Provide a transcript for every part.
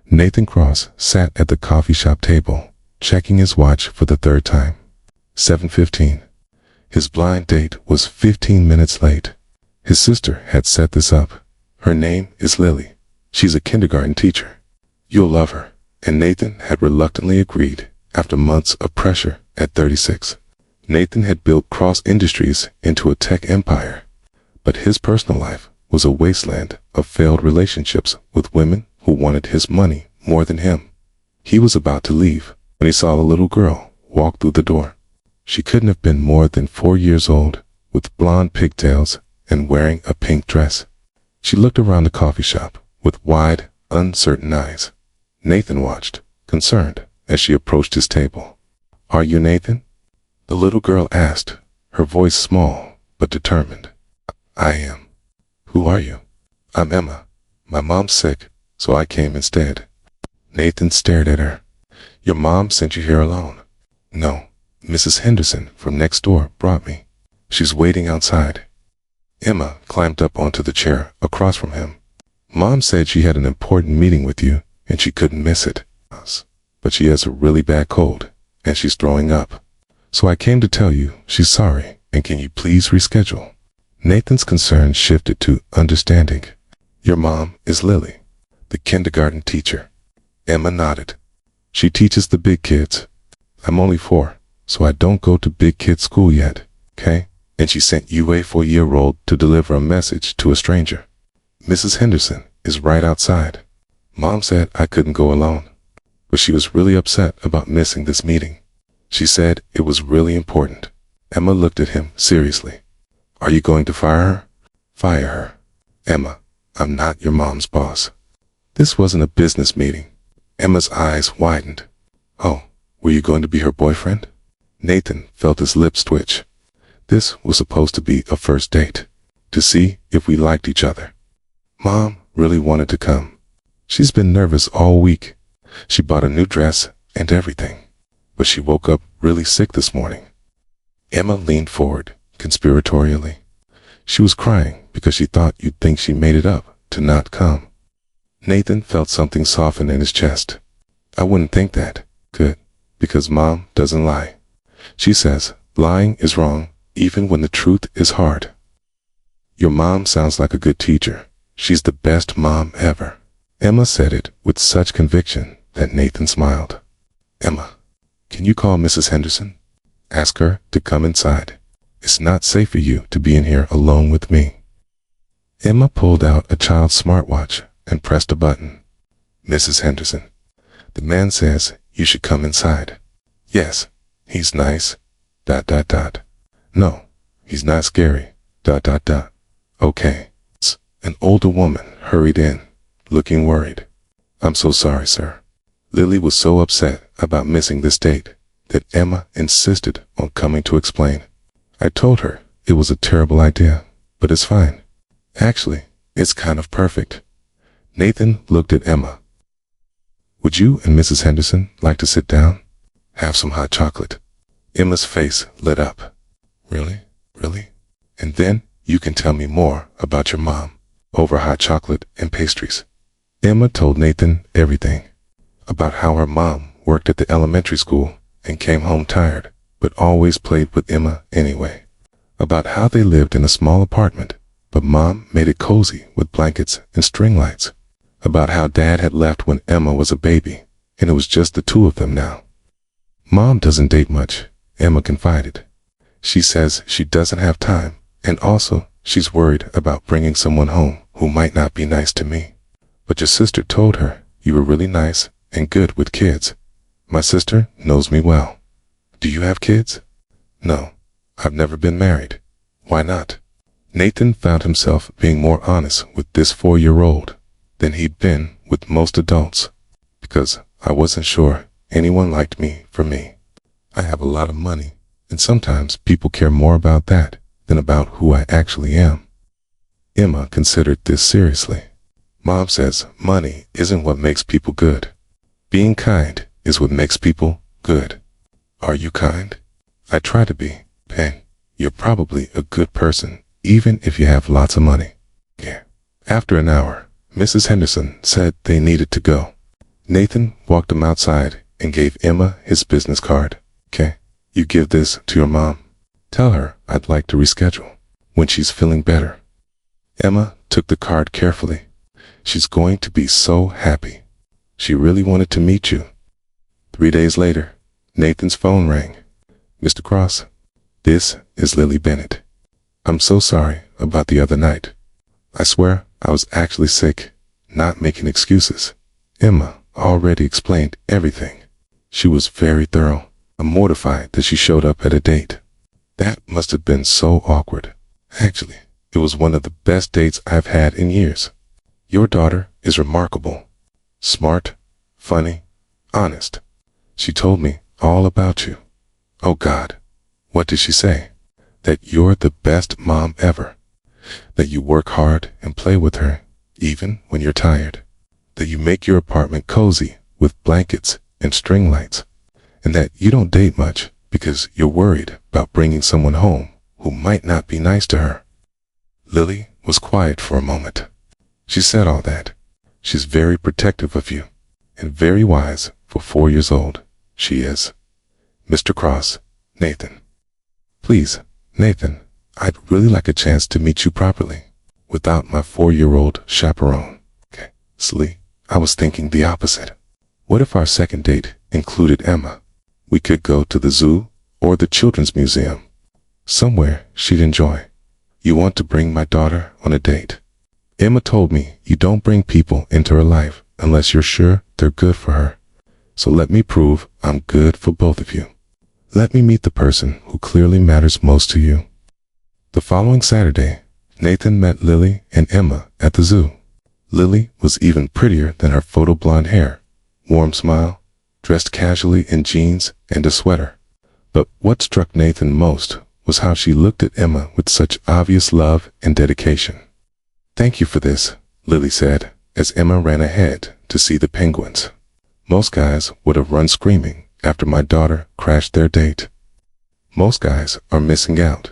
Nathan Cross sat at the coffee shop table, checking his watch for the third time. 7:15. His blind date was 15 minutes late. His sister had set this up. Her name is Lily. She's a kindergarten teacher. You'll love her. And Nathan had reluctantly agreed after months of pressure at 36. Nathan had built Cross Industries into a tech empire, but his personal life was a wasteland of failed relationships with women who wanted his money more than him. He was about to leave when he saw the little girl walk through the door. She couldn't have been more than 4 years old, with blonde pigtails and wearing a pink dress. She looked around the coffee shop with wide, uncertain eyes. Nathan watched, concerned, as she approached his table. "Are you Nathan?" the little girl asked, her voice small but determined. "I am." "Who are you?" "I'm Emma. My mom's sick, so I came instead." Nathan stared at her. "Your mom sent you here alone?" "No. Mrs. Henderson from next door brought me. She's waiting outside." Emma climbed up onto the chair across from him. "Mom said she had an important meeting with you and she couldn't miss it. But she has a really bad cold and she's throwing up. So I came to tell you she's sorry and can you please reschedule?" Nathan's concern shifted to understanding. "Your mom is Lily, the kindergarten teacher." Emma nodded. "She teaches the big kids. I'm only 4, so I don't go to big kid school yet, okay? And she sent you a 4-year-old to deliver a message to a stranger. Mrs. Henderson is right outside. Mom said I couldn't go alone, but she was really upset about missing this meeting. She said it was really important." Emma looked at him seriously. "Are you going to fire her?" "Fire her? Emma, I'm not your mom's boss." This wasn't a business meeting. Emma's eyes widened. "Oh, were you going to be her boyfriend?" Nathan felt his lips twitch. This was supposed to be a first date, to see if we liked each other. Mom really wanted to come. She's been nervous all week. She bought a new dress and everything, but she woke up really sick this morning. Emma leaned forward, conspiratorially. She was crying because she thought you'd think she made it up to not come. Nathan felt something soften in his chest. "I wouldn't think that. Good, because Mom doesn't lie. She says lying is wrong even when the truth is hard." "Your mom sounds like a good teacher. She's the best mom ever." Emma said it with such conviction that Nathan smiled. "Emma, can you call Mrs. Henderson? Ask her to come inside. It's not safe for you to be in here alone with me." Emma pulled out a child's smartwatch and pressed a button. "Mrs. Henderson, the man says you should come inside." "Yes, he's nice. ... No, he's not scary. ... Okay." An older woman hurried in, looking worried. "I'm so sorry, sir." Lily was so upset about missing this date that Emma insisted on coming to explain. "I told her it was a terrible idea, but it's fine. Actually, it's kind of perfect." Nathan looked at Emma. "Would you and Mrs. Henderson like to sit down? Have some hot chocolate?" Emma's face lit up. "Really? Really? And then you can tell me more about your mom over hot chocolate and pastries." Emma told Nathan everything. About how her mom worked at the elementary school and came home tired, but always played with Emma anyway. About how they lived in a small apartment, but Mom made it cozy with blankets and string lights. About how Dad had left when Emma was a baby, and it was just the two of them now. "Mom doesn't date much," Emma confided. "She says she doesn't have time, and also she's worried about bringing someone home who might not be nice to me. But your sister told her you were really nice and good with kids. My sister knows me well." "Do you have kids?" "No, I've never been married." "Why not?" Nathan found himself being more honest with this 4-year-old than he'd been with most adults. "Because I wasn't sure anyone liked me for me. I have a lot of money, and sometimes people care more about that than about who I actually am." Emma considered this seriously. "Mom says money isn't what makes people good. Being kind is what makes people good. Are you kind?" "I try to be, Pen. You're probably a good person, even if you have lots of money." Yeah. After an hour, Mrs. Henderson said they needed to go. Nathan walked him outside and gave Emma his business card. "Okay, you give this to your mom. Tell her I'd like to reschedule when she's feeling better." Emma took the card carefully. "She's going to be so happy. She really wanted to meet you." 3 days later, Nathan's phone rang. "Mr. Cross, this is Lily Bennett. I'm so sorry about the other night. I swear I was actually sick, not making excuses." Emma already explained everything. She was very thorough. I'm mortified that she showed up at a date. That must have been so awkward. Actually, it was one of the best dates I've had in years. Your daughter is remarkable. Smart, funny, honest. She told me all about you. Oh God, what did she say? That you're the best mom ever. That you work hard and play with her, even when you're tired. That you make your apartment cozy with blankets and string lights. And that you don't date much because you're worried about bringing someone home who might not be nice to her. Lily was quiet for a moment. She said all that. She's very protective of you and very wise for 4 years old. She is. Mr. Cross, Nathan. Please, Nathan, I'd really like a chance to meet you properly without my 4-year-old chaperone. Okay, silly. I was thinking the opposite. What if our second date included Emma? We could go to the zoo or the children's museum. Somewhere she'd enjoy. You want to bring my daughter on a date? Emma told me you don't bring people into her life unless you're sure they're good for her. So let me prove I'm good for both of you. Let me meet the person who clearly matters most to you." The following Saturday, Nathan met Lily and Emma at the zoo. Lily was even prettier than her photo blonde hair, warm smile, dressed casually in jeans and a sweater. But what struck Nathan most was how she looked at Emma with such obvious love and dedication. "Thank you for this," Lily said, as Emma ran ahead to see the penguins. "Most guys would have run screaming after my daughter crashed their date. Most guys are missing out.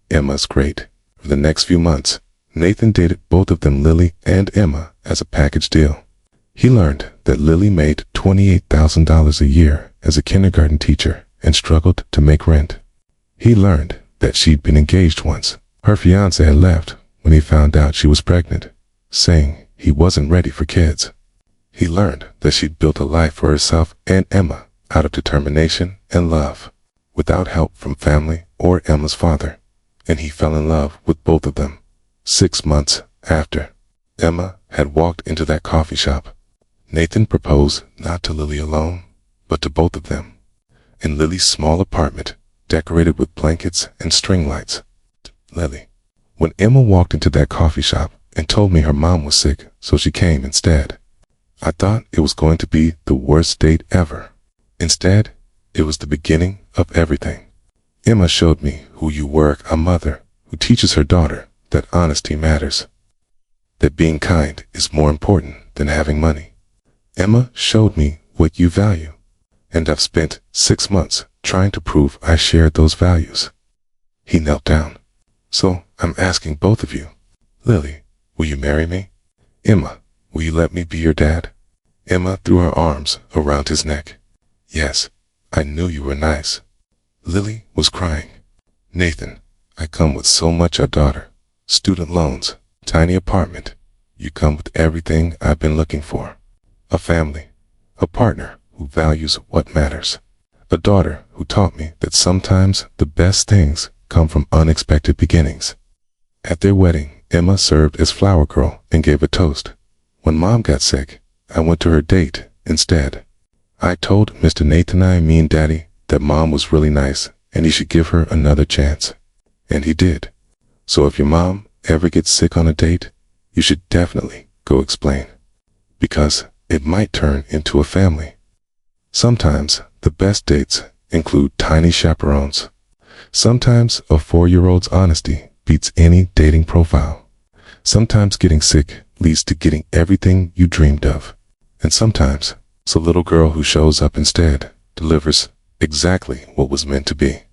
Emma's great." For the next few months, Nathan dated both of them, Lily and Emma, as a package deal. He learned that Lily made $28,000 a year as a kindergarten teacher and struggled to make rent. He learned that she'd been engaged once. Her fiancé had left when he found out she was pregnant, saying he wasn't ready for kids. He learned that she'd built a life for herself and Emma out of determination and love, without help from family or Emma's father, and he fell in love with both of them. 6 months after Emma had walked into that coffee shop, Nathan proposed not to Lily alone, but to both of them, in Lily's small apartment, decorated with blankets and string lights. Lily. When Emma walked into that coffee shop and told me her mom was sick, so she came instead, I thought it was going to be the worst date ever. Instead, it was the beginning of everything. Emma showed me who you were, a mother who teaches her daughter that honesty matters, that being kind is more important than having money. Emma showed me what you value, and I've spent 6 months trying to prove I shared those values. He knelt down. "So I'm asking both of you, Lily, will you marry me? Emma, will you let me be your dad?" Emma threw her arms around his neck. "Yes, I knew you were nice." Lily was crying. "Nathan, I come with so much, a daughter, student loans, tiny apartment. You come with everything I've been looking for. A family, a partner who values what matters. A daughter who taught me that sometimes the best things come from unexpected beginnings." At their wedding, Emma served as flower girl and gave a toast. When Mom got sick, I went to her date instead. I told Mr. Nathan, I mean Daddy, that Mom was really nice and he should give her another chance. And he did. So if your mom ever gets sick on a date, you should definitely go explain. Because it might turn into a family. Sometimes the best dates include tiny chaperones. Sometimes a 4-year-old's honesty beats any dating profile. Sometimes getting sick leads to getting everything you dreamed of. And sometimes it's a little girl who shows up instead, delivers exactly what was meant to be.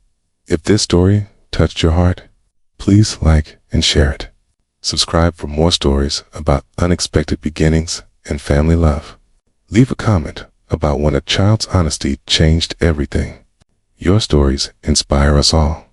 If this story touched your heart, please like and share it. Subscribe for more stories about unexpected beginnings and family love. Leave a comment about when a child's honesty changed everything. Your stories inspire us all.